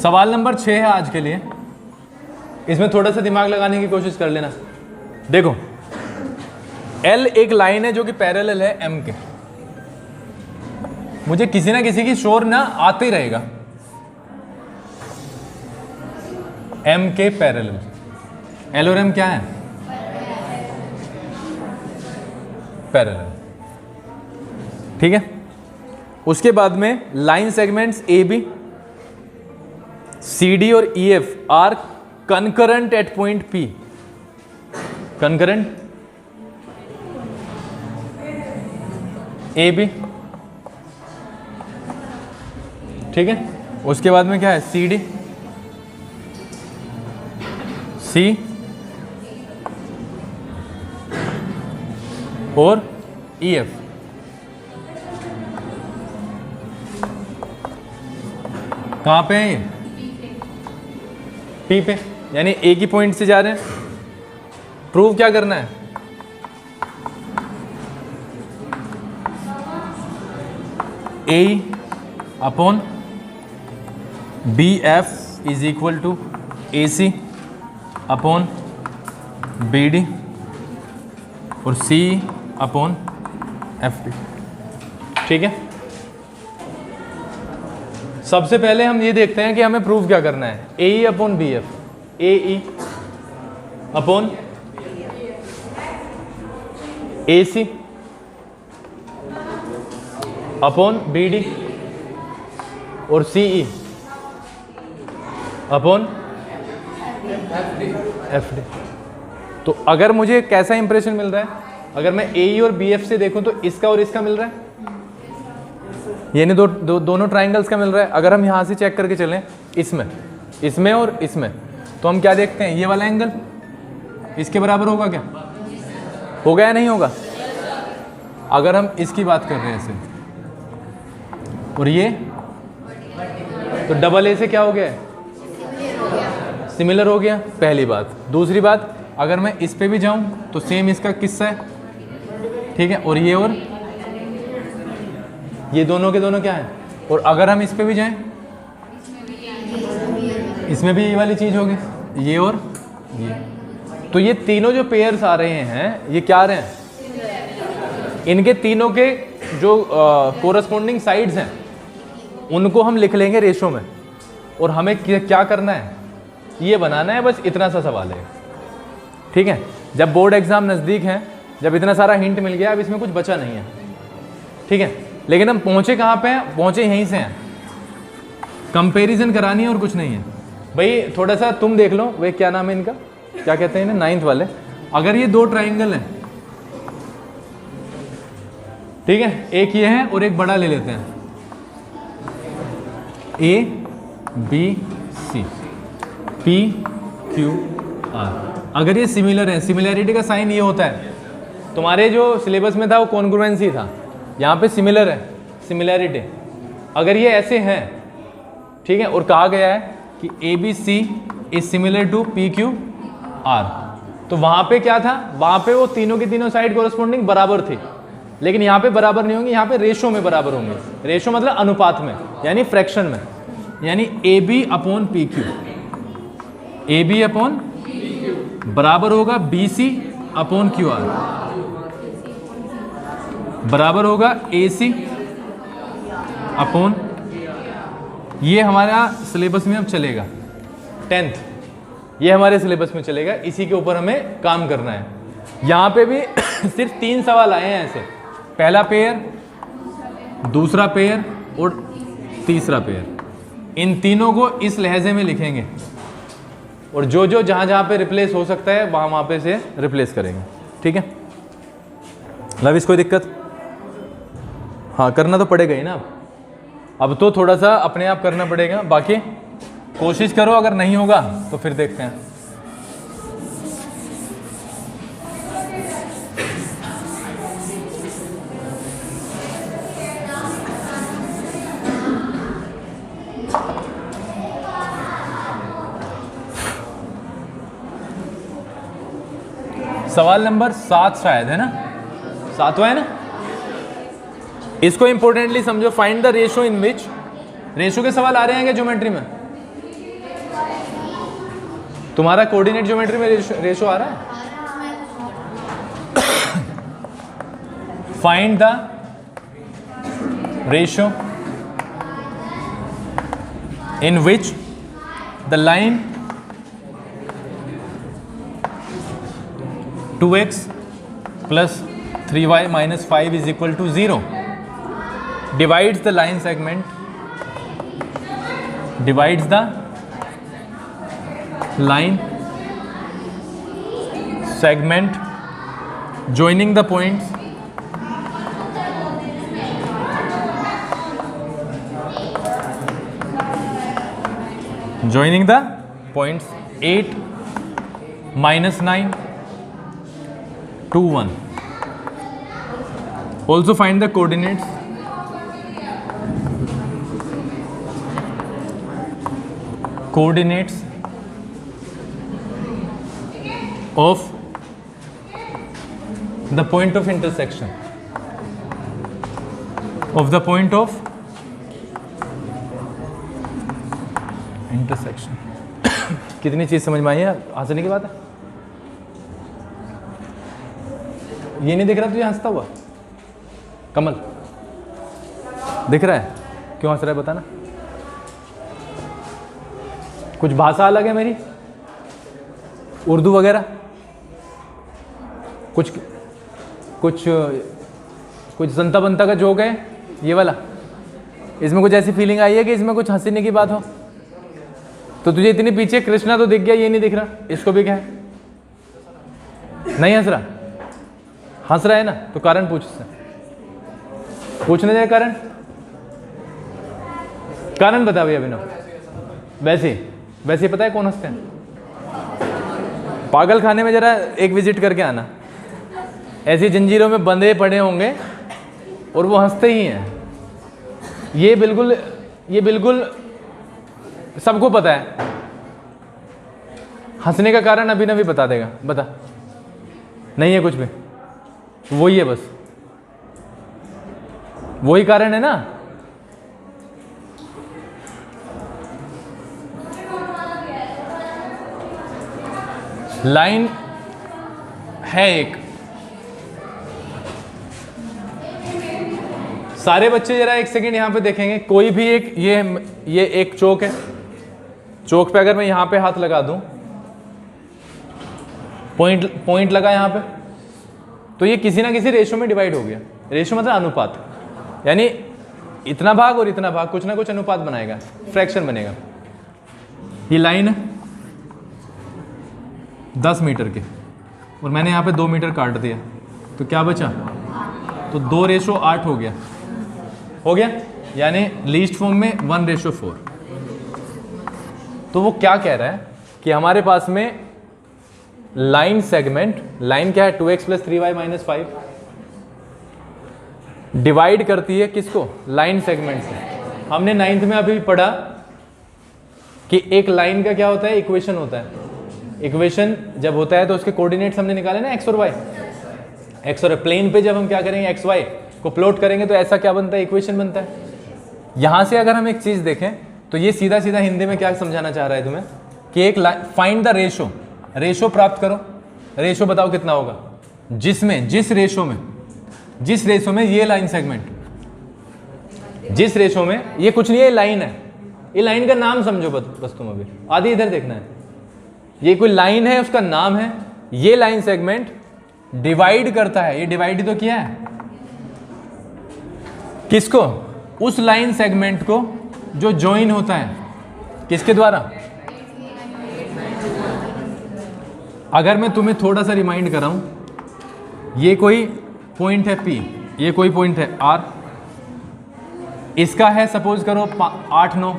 सवाल नंबर 6 है आज के लिए, इसमें थोड़ा सा दिमाग लगाने की कोशिश कर लेना। देखो L एक लाइन है जो कि पैरेलल है M के, मुझे किसी ना किसी की शोर ना आते ही रहेगा। M के पैरेलल, L और M क्या है? पैरेलल, ठीक है। उसके बाद में लाइन सेगमेंट्स AB, CD और EF are concurrent at point P, concurrent AB, ठीक है। उसके बाद में क्या है? CD, C और EF। कहाँ पे है ये? P पे, यानी एक ही पॉइंट से जा रहे हैं। प्रूव क्या करना है? A upon BF is equal to AC upon BD और C अपॉन FD, ठीक है। सबसे पहले हम ये देखते हैं कि हमें प्रूव क्या करना है। AE upon BF, AE upon AC upon BD और CE अपॉन FD। तो अगर मुझे कैसा इंप्रेशन मिल रहा है, अगर मैं AE और BF से देखूं तो इसका और इसका मिल रहा है, यानी दोनों ट्राइंगल्स का मिल रहा है। अगर हम यहां से चेक करके चलें इसमें और इसमें, तो हम क्या देखते हैं? ये वाला एंगल इसके बराबर होगा क्या? होगा या नहीं होगा? अगर हम इसकी बात कर रहे हैं ऐसे, और ये तो डबल ए से क्या हो गया? सिमिलर हो गया, पहली बात। दूसरी बात, अगर मैं इस पे भी जाऊं तो सेम इसका किस्सा है, ठीक है। और ये दोनों के दोनों क्या है? और अगर हम इस पे भी जाएं, इसमें भी ये वाली चीज होगी, ये और ये। तो ये तीनों जो पेयर्स आ रहे हैं, ये क्या आ रहे हैं? इनके तीनों के जो कोरस्पॉन्डिंग साइड्स हैं उनको हम लिख लेंगे रेशो में, और हमें क्या करना है? ये बनाना है, बस इतना सा सवाल है, ठीक है। जब बोर्ड एग्जाम नज़दीक है, जब इतना सारा हिंट मिल गया, अब इसमें कुछ बचा नहीं है, ठीक है। लेकिन हम पहुंचे कहाँ पे हैं? पहुंचे यहीं से हैं, कंपैरिजन करानी है और कुछ नहीं है भाई। थोड़ा सा तुम देख लो, वे क्या नाम है इनका, क्या कहते हैं इन्हें, 9th वाले। अगर ये दो ट्राइंगल हैं, ठीक है, एक ये है और एक बड़ा ले लेते हैं, ABC, PQR। अगर ये सिमिलर है, सिमिलैरिटी का साइन ये होता है, तुम्हारे जो सिलेबस में था वो कॉन्ग्रुएंसी था, यहाँ पे सिमिलर है, सिमिलैरिटी। अगर ये ऐसे हैं, ठीक है, और कहा गया है कि ABC is similar to PQR, तो वहाँ पे क्या था? वहाँ पे वो तीनों की तीनों साइड कोरस्पॉन्डिंग बराबर थी, लेकिन यहाँ पे बराबर नहीं होंगे, यहाँ पे रेशो में बराबर होंगे। रेशो मतलब अनुपात में, यानी फ्रैक्शन में, यानी AB upon PQ, AB upon बराबर होगा BC अपॉन QR, बराबर होगा AC अपॉन, ये हमारा सिलेबस में अब चलेगा 10th, ये हमारे सिलेबस में चलेगा, इसी के ऊपर हमें काम करना है। यहाँ पे भी सिर्फ 3 सवाल आए हैं ऐसे, पहला पेयर, दूसरा पेयर और तीसरा पेयर। इन तीनों को इस लहजे में लिखेंगे, और जो जहाँ पे रिप्लेस हो सकता है वहाँ पे से रिप्लेस करेंगे, ठीक है। लविस कोई दिक्कत? हाँ, करना तो पड़ेगा ही ना, अब तो थोड़ा सा अपने आप करना पड़ेगा, बाकी कोशिश करो, अगर नहीं होगा तो फिर देखते हैं। सवाल नंबर 7 शायद है ना, 7वां है ना। इसको इंपॉर्टेंटली समझो। Find the ratio in which, ratio के सवाल आ रहे हैं क्या ज्योमेट्री में? तुम्हारा कोऑर्डिनेट ज्योमेट्री में रेशो आ रहा है? Find the ratio in which the line 2x plus 3y minus 5 is equal to 0 divides the line segment joining the points joining the points 8 minus 9 2 1. Also find the coordinates of the point of intersection of the point of intersection. कितनी चीज समझ में आई है? हंसने की बात है? ये नहीं दिख रहा तुझे हंसता हुआ? कमल दिख रहा है? क्यों हंस रहा है बताना. कुछ भाषा अलग है मेरी? उर्दू वगैरह? कुछ कुछ कुछ जनता बनता का जोक है ये वाला? इसमें कुछ ऐसी फीलिंग आई है कि इसमें कुछ हंसने की बात हो? तो तुझे इतनी पीछे कृष्णा तो दिख गया, ये नहीं दिख रहा. इसको भी क्या है? नहीं हंस रहा? हंस रहा है ना? तो कारण पूछ से. पूछने दे कारण. कारण बता भैया अभिनव. वैसे पता है कौन हंसते हैं? पागल खाने में जरा एक विजिट करके आना. ऐसी जंजीरों में बंधे पड़े होंगे और वो हंसते ही हैं. ये बिल्कुल सबको पता है. हंसने का कारण अभिनव भी बता देगा. बता. नहीं है कुछ भी? वही है, बस वही कारण है ना. लाइन है एक. सारे बच्चे जरा एक सेकेंड यहां पे देखेंगे. कोई भी एक ये एक चौक है. चौक पे अगर मैं यहां पे हाथ लगा दूं, पॉइंट लगा यहां पे, तो ये किसी ना किसी रेशो में डिवाइड हो गया. रेशो मतलब अनुपात, यानी इतना भाग और इतना भाग कुछ ना कुछ अनुपात बनाएगा, फ्रैक्शन बनेगा. ये लाइन है 10 मीटर की और मैंने यहाँ पे 2 मीटर काट दिया, तो क्या बचा? तो 2:8 हो गया, यानी लीस्ट फॉर्म में 1:4. तो वो क्या कह रहा है कि हमारे पास में लाइन सेगमेंट, लाइन क्या है? 2x + 3y - 5 डिवाइड करती है किसको? लाइन सेगमेंट से. हमने 9th में अभी पढ़ा कि एक लाइन का क्या होता है? इक्वेशन होता है. इक्वेशन जब होता है तो उसके कोऑर्डिनेट्स हमने निकाले ना, x और y. x और प्लेन पे जब हम क्या करेंगे, x y को प्लॉट करेंगे तो ऐसा क्या बनता है? इक्वेशन बनता है. यहां से अगर हम एक चीज देखें तो ये सीधा सीधा हिंदी में क्या समझाना चाह रहा है तुम्हें कि एक फाइंड द रेशो. रेशो प्राप्त करो. रेशो बताओ कितना होगा? जिस रेशो में ये लाइन सेगमेंट, जिस रेशो में ये कुछ नहीं है, लाइन है. ये लाइन का नाम समझो बस तुम अभी. आधी इधर देखना है. ये कोई लाइन है, उसका नाम है. ये लाइन सेगमेंट डिवाइड करता है. ये डिवाइड ही तो किया है. किसको? उस लाइन सेगमेंट को जो ज्वाइन होता है. किसके द्वारा? अगर मैं तुम्हें थोड़ा सा रिमाइंड कराऊं, ये कोई पॉइंट है P, ये कोई पॉइंट है R, इसका है सपोज करो 8 9,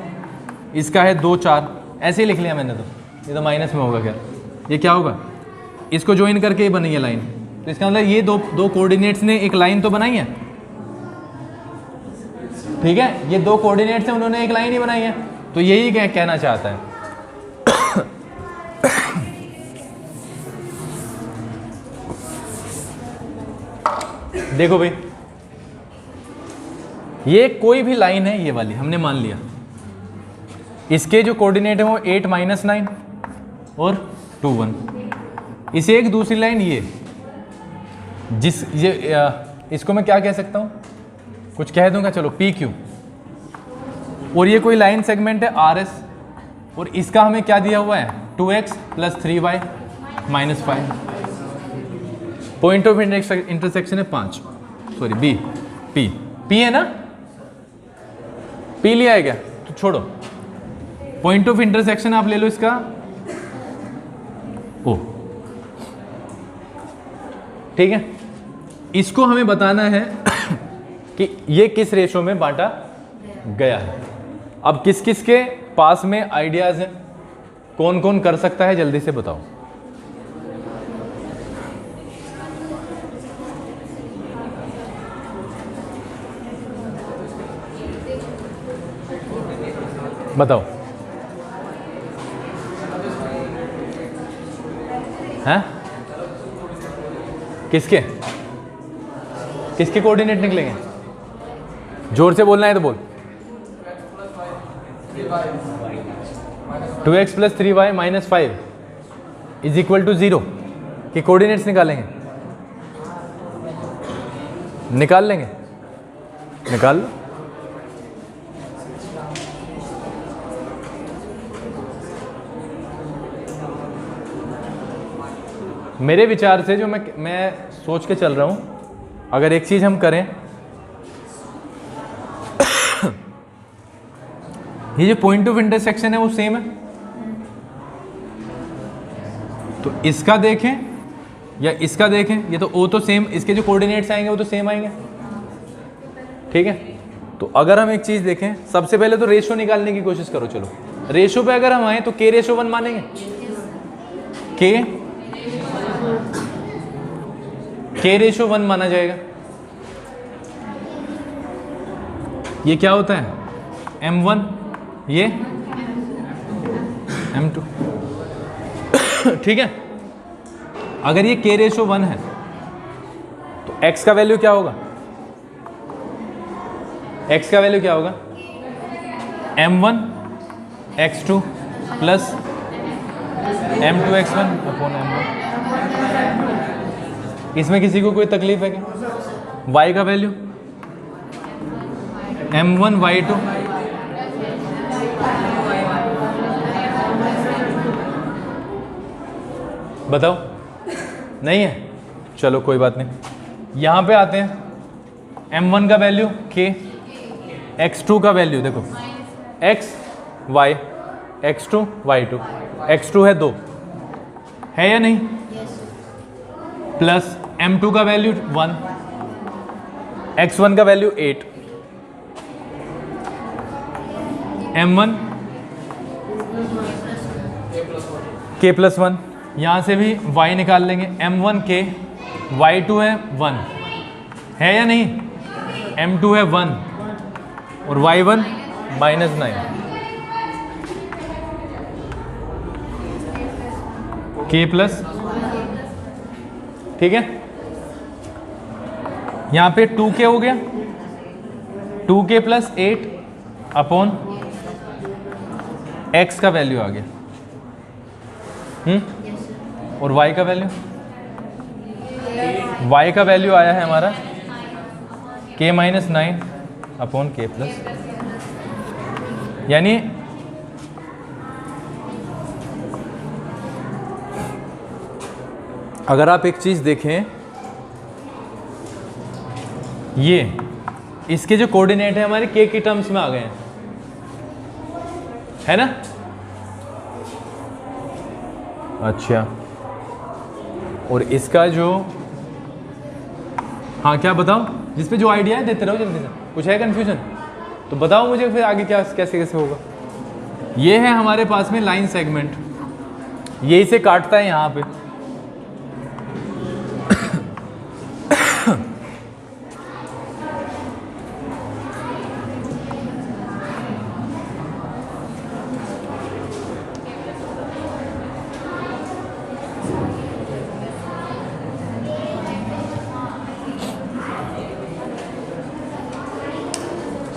इसका है 2 4, ऐसे ही लिख लिया मैंने. तो ये तो माइनस में होगा क्या? ये क्या होगा? इसको ज्वाइन करके ही बनी है लाइन. तो इसका मतलब ये दो कोऑर्डिनेट्स ने एक लाइन तो बनाई है. ठीक है, ये 2 कोऑर्डिनेट्स हैं, उन्होंने एक लाइन ही बनाई है. तो यही कहना चाहता है. देखो भाई, ये कोई भी लाइन है, ये वाली हमने मान लिया. इसके जो कोऑर्डिनेट है वो 8 - 9 और 2 1। इसे एक दूसरी लाइन ये इसको मैं क्या कह सकता हूँ, कुछ कह दूंगा, चलो पी क्यू, और ये कोई लाइन सेगमेंट है आर एस, और इसका हमें क्या दिया हुआ है 2x + 3y - 5। Point of intersection है 5, सॉरी बी, पी है ना, पी लिया है क्या, तो छोड़ो, पॉइंट ऑफ इंटरसेक्शन आप ले लो इसका ओ, ठीक है। इसको हमें बताना है कि ये किस रेशो में बांटा गया है। अब किस किस के पास में आइडियाज हैं, कौन कौन कर सकता है, जल्दी से बताओ। बताओ, हैं किसके किसके कोऑर्डिनेट निकलेंगे, जोर से बोलना है तो बोल। 2x + 3y - 5 = 0 के कोऑर्डिनेट्स निकालेंगे, निकाल लेंगे, निकाल लो। मेरे विचार से जो मैं सोच के चल रहा हूं, अगर एक चीज हम करें, ये जो पॉइंट ऑफ इंटरसेक्शन है वो सेम है, तो इसका देखें या इसका देखें, ये तो ओ तो सेम, इसके जो कोऑर्डिनेट्स आएंगे वो तो सेम आएंगे, ठीक है। तो अगर हम एक चीज देखें, सबसे पहले तो रेशो निकालने की कोशिश करो। चलो रेशो पे अगर हम आए तो k/1 मानेंगे, k/1 माना जाएगा। ये क्या होता है m1, ये m2, ठीक है। अगर ये k/1 है तो x का वैल्यू क्या होगा, x का वैल्यू क्या होगा m1 x2 + m2 x1 / m1। इसमें किसी को कोई तकलीफ है क्या, y का वैल्यू m1 y2 बताओ, नहीं है, चलो कोई बात नहीं। यहां पे आते हैं, m1 का वैल्यू k, x2 का वैल्यू देखो x y, x2 y2, x2 है 2, है या नहीं, प्लस m2 का वैल्यू 1, x1 का वैल्यू 8, m1 k+1, यहाँ से भी y निकाल लेंगे, m1 k, y2 है 1, है या नहीं, m2 है 1 और y1 -9, k+, ठीक है। यहाँ पे 2k हो गया, 2k + 8 / x का वैल्यू आ गया, और y का वैल्यू, y का वैल्यू आया है हमारा k - 9 / k+, यानी अगर आप एक चीज देखें, ये इसके जो कोऑर्डिनेट है हमारे k की टर्म्स में आ गए हैं, है ना। अच्छा, और इसका जो, हाँ क्या बताओ, जिस पे जो आइडिया है देते रहो जल्दी से, कुछ है कंफ्यूजन तो बताओ मुझे, फिर आगे क्या कैसे कैसे होगा। ये है हमारे पास में लाइन सेगमेंट, यही से काटता है यहाँ पे,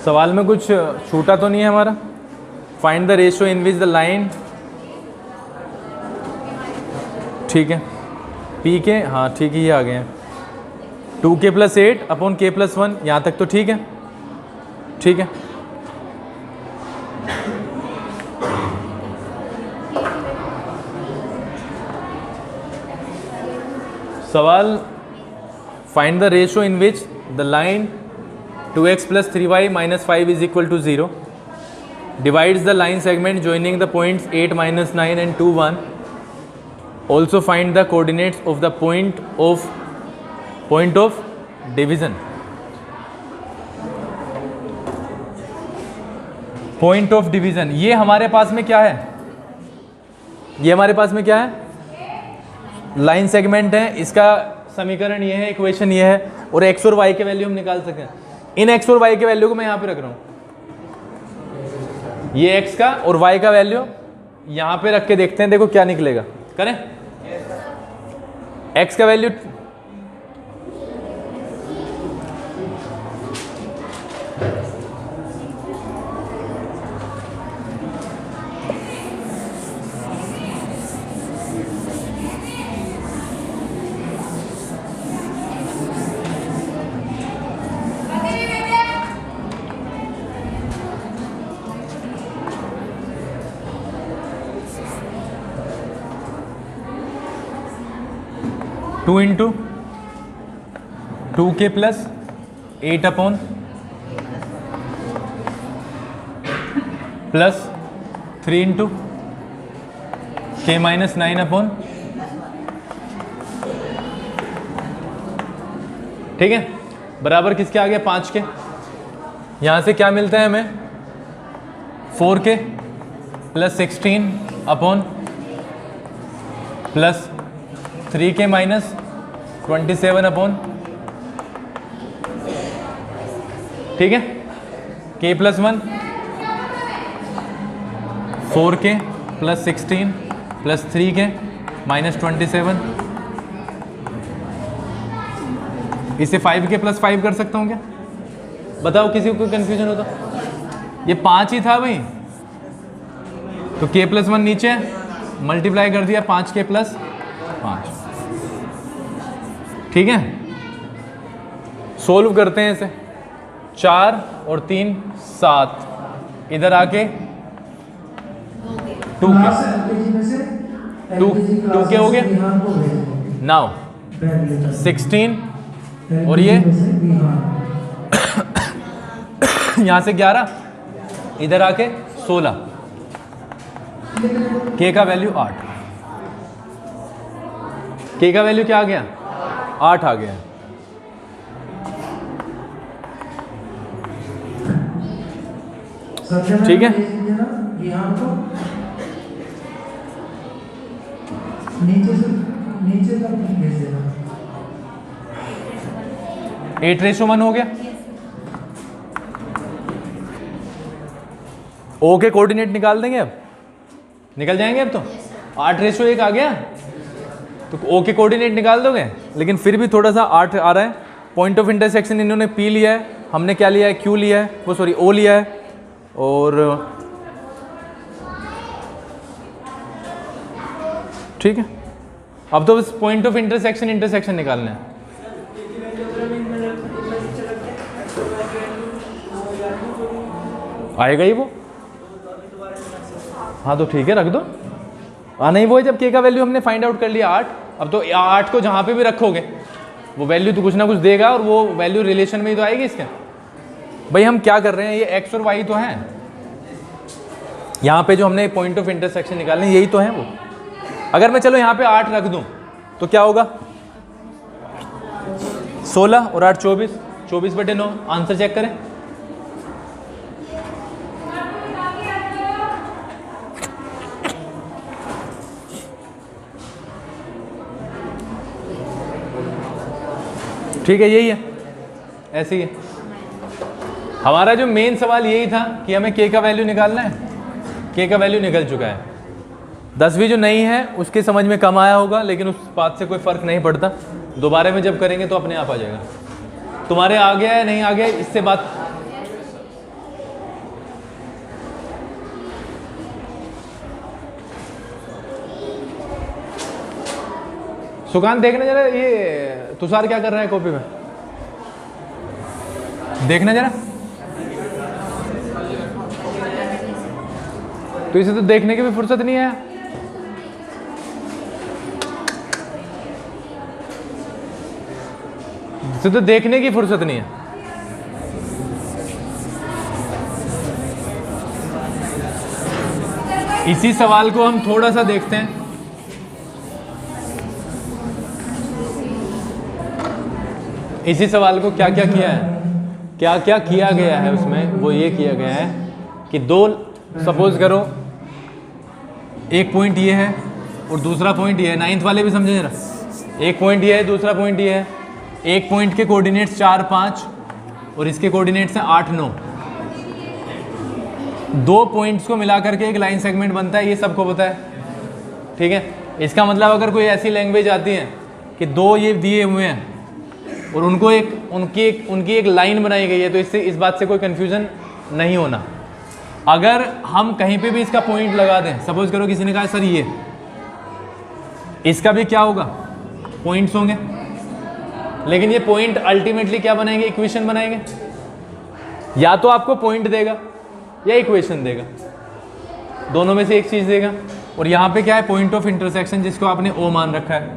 सवाल में कुछ छूटा तो नहीं है हमारा। Find the ratio in which the line ठीक है, पी के, हाँ ठीक है, ये आ गए हैं 2k + 8 अपॉन k + 1, यहाँ तक तो ठीक है। ठीक है, सवाल, find the ratio in which the line 2x + 3y - 5 = 0 divides the line segment joining the points 8, -9 and 2, 1. Also find the coordinates of the point of division. Point of division, ये हमारे पास में क्या है? ये हमारे पास में क्या है? लाइन सेगमेंट है, इसका समीकरण ये है, इक्वेशन ये है, और x और y के वैल्यू हम निकाल सकें। इन x और y के वैल्यू को मैं यहाँ पे रख रहा हूँ, ये x का और y का वैल्यू यहाँ पे रख के देखते हैं, देखो क्या निकलेगा। करें, x का value two into 2k + 8 upon plus 3 into k - 9 upon, ठीक है, बराबर किसके आ गया? 5 के। यहाँ से क्या मिलता है हमें? 4k + 16 upon plus 3k - 27 upon, ठीक है, k + 1 4k + 16 + 3k - 27, इसे 5k + 5 कर सकता हूँ क्या? बताओ, किसी को कोई कंफ्यूजन होता? ये 5 ही था भाई, तो k + 1 नीचे मल्टीप्लाई कर दिया 5k + 5, ठीक है। सोल्व करते हैं इसे, 4 और 3 7, इधर आके 2k हो गया। नाउ 16 और ये यहाँ से 11, इधर आके 16, k का वैल्यू 8, k का वैल्यू क्या आ गया? 8 आ गया। ठीक है, नीचे तक भेज देना। 8:1 हो गया। ओ के कोऑर्डिनेट निकाल देंगे, अब निकल जाएंगे। अब तो 8:1 आ गया, तो ओ के कोऑर्डिनेट निकाल दोगे। लेकिन फिर भी थोड़ा सा 8 आ रहा है। पॉइंट ऑफ इंटरसेक्शन इन्होंने P लिया है, हमने क्या लिया है? Q लिया है, वो सॉरी O लिया है। और ठीक है, अब तो बस पॉइंट ऑफ इंटरसेक्शन निकालना है। आएगा ही वो, हाँ तो ठीक है, रख दो। आना ही वो है जब k का वैल्यू हमने फाइंड आउट कर लिया 8। अब तो 8 को जहाँ पे भी रखोगे वो वैल्यू तो कुछ ना कुछ देगा, और वो वैल्यू रिलेशन में ही तो आएगी इसके। भाई हम क्या कर रहे हैं, ये x और y तो हैं, यहाँ पे जो हमने पॉइंट ऑफ इंटरसेक्शन निकालने यही तो है वो। अगर मैं चलो यहाँ पे 8 रख दूँ तो क्या होगा? 16 और 8 24, 24/9। आंसर चेक करें। ठीक है, यही है, ऐसे ही है। हमारा जो मेन सवाल यही था कि हमें k का वैल्यू निकालना है। k का वैल्यू निकल चुका है। 10वीं जो नहीं है उसके समझ में कम आया होगा, लेकिन उस बात से कोई फ़र्क नहीं पड़ता। दोबारा में जब करेंगे तो अपने आप आ जाएगा। तुम्हारे आ गया है नहीं आ गया, इससे बात सुकांत देखना जरा, ये तुषार क्या कर रहा है कॉपी में, देखना जरा। तो इसे तो देखने की भी फुर्सत नहीं है। इसे तो देखने की फुर्सत नहीं है। इसी सवाल को हम थोड़ा सा देखते हैं। इसी सवाल को क्या क्या किया है, क्या क्या किया गया है उसमें, वो ये किया गया है कि दो, सपोज करो एक पॉइंट ये है और दूसरा पॉइंट ये है, 9th वाले भी समझे जरा। एक पॉइंट ये है, दूसरा पॉइंट ये है। एक पॉइंट के कोऑर्डिनेट्स 4, 5 और इसके कोऑर्डिनेट्स हैं 8, 9। दो पॉइंट्स को मिला करके एक लाइन सेगमेंट बनता है, ये सबको पता है, ठीक है। इसका मतलब अगर कोई ऐसी लैंग्वेज आती है कि दो ये दिए हुए हैं और उनको उनकी एक लाइन बनाई गई है, तो इससे इस बात से कोई कंफ्यूजन नहीं होना। अगर हम कहीं पे भी इसका पॉइंट लगा दें, सपोज करो किसी ने कहा सर ये, इसका भी क्या होगा, पॉइंट्स होंगे, लेकिन ये पॉइंट अल्टीमेटली क्या बनाएंगे, इक्वेशन बनाएंगे। या तो आपको पॉइंट देगा या इक्वेशन देगा, दोनों में से एक चीज देगा। और यहाँ पे क्या है, पॉइंट ऑफ इंटरसेक्शन, जिसको आपने ओ मान रखा है।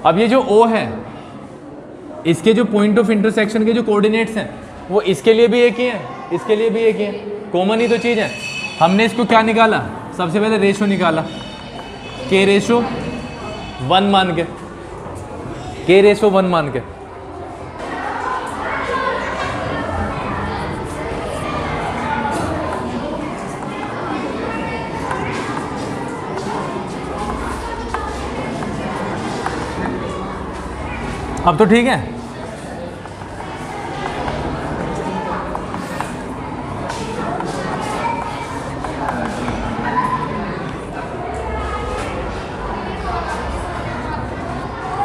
अब ये जो ओ है, इसके जो पॉइंट ऑफ इंटरसेक्शन के जो कोऑर्डिनेट्स हैं वो इसके लिए भी एक ही हैं, इसके लिए भी एक ही है, कॉमन ही तो चीज़ है। हमने इसको क्या निकाला, सबसे पहले रेशो निकाला, के रेशो 1 मान के, के रेशो 1 मान के। अब तो ठीक है।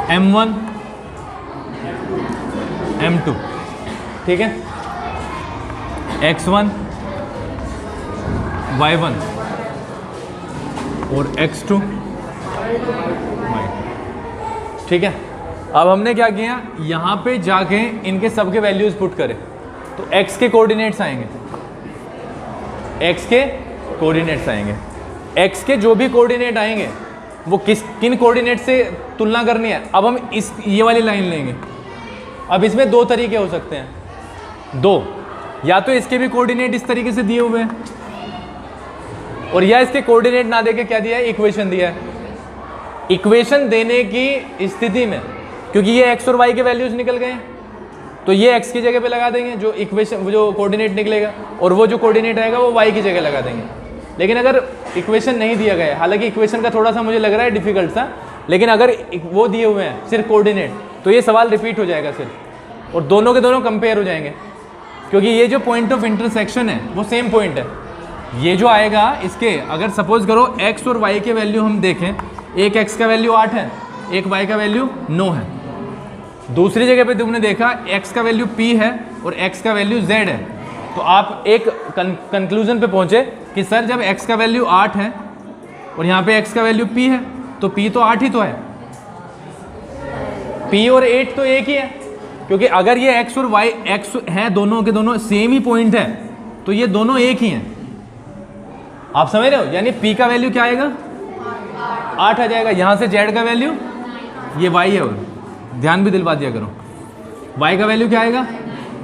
M1 M2, ठीक है, X1 Y1 और X2 Y2, ठीक है। अब हमने क्या किया, यहाँ पे जाके इनके सबके वैल्यूज पुट करें, तो x के कोऑर्डिनेट्स आएंगे, x के कोऑर्डिनेट्स आएंगे। x के जो भी कोऑर्डिनेट आएंगे वो किन कोऑर्डिनेट से तुलना करनी है। अब हम ये वाली लाइन लेंगे। अब इसमें दो तरीके हो सकते हैं, दो, या तो इसके भी कोऑर्डिनेट इस तरीके से दिए हुए हैं, और या इसके कोऑर्डिनेट ना देके क्या दिया है, इक्वेशन दिया है। इक्वेशन देने की स्थिति में, क्योंकि ये x और y के वैल्यूज निकल गए हैं, तो ये x की जगह पे लगा देंगे जो इक्वेशन, जो कोऑर्डिनेट निकलेगा, और वो जो कोऑर्डिनेट आएगा वो y की जगह लगा देंगे। लेकिन अगर इक्वेशन नहीं दिया गया है, हालांकि इक्वेशन का थोड़ा सा मुझे लग रहा है डिफिकल्ट सा, लेकिन अगर वो दिए हुए हैं सिर्फ कोऑर्डिनेट, तो ये सवाल रिपीट हो जाएगा सिर्फ, और दोनों के दोनों कंपेयर हो जाएंगे, क्योंकि ये जो पॉइंट ऑफ इंटरसेक्शन है वो सेम पॉइंट है। ये जो आएगा इसके, अगर सपोज करो x और y के वैल्यू हम देखें, एक x का वैल्यू 8 है, एक y का वैल्यू 9 है। दूसरी जगह पे तुमने देखा x का वैल्यू p है और x का वैल्यू z है, तो आप एक कंक्लूजन पे पहुंचे कि सर जब x का वैल्यू 8 है और यहाँ पे x का वैल्यू p है, तो p तो 8 ही तो है, p और 8 तो एक ही है, क्योंकि अगर ये x और y x है, दोनों के दोनों सेम ही पॉइंट है, तो ये दोनों एक ही हैं। आप समझ रहे हो, यानी p का वैल्यू क्या आएगा, 8 आ जाएगा। यहाँ से z का वैल्यू, ये y है, और ध्यान भी दिलवा दिया करो, y का वैल्यू क्या आएगा,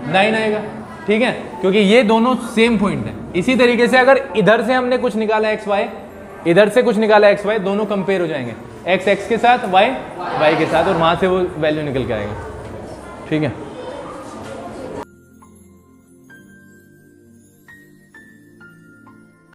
9 आएगा, ठीक है, क्योंकि ये दोनों सेम पॉइंट है। इसी तरीके से अगर इधर से हमने कुछ निकाला x y, इधर से कुछ निकाला x y, दोनों कंपेयर हो जाएंगे, x x के साथ, y y के साथ, और वहाँ से वो वैल्यू निकल के आएगा, ठीक है।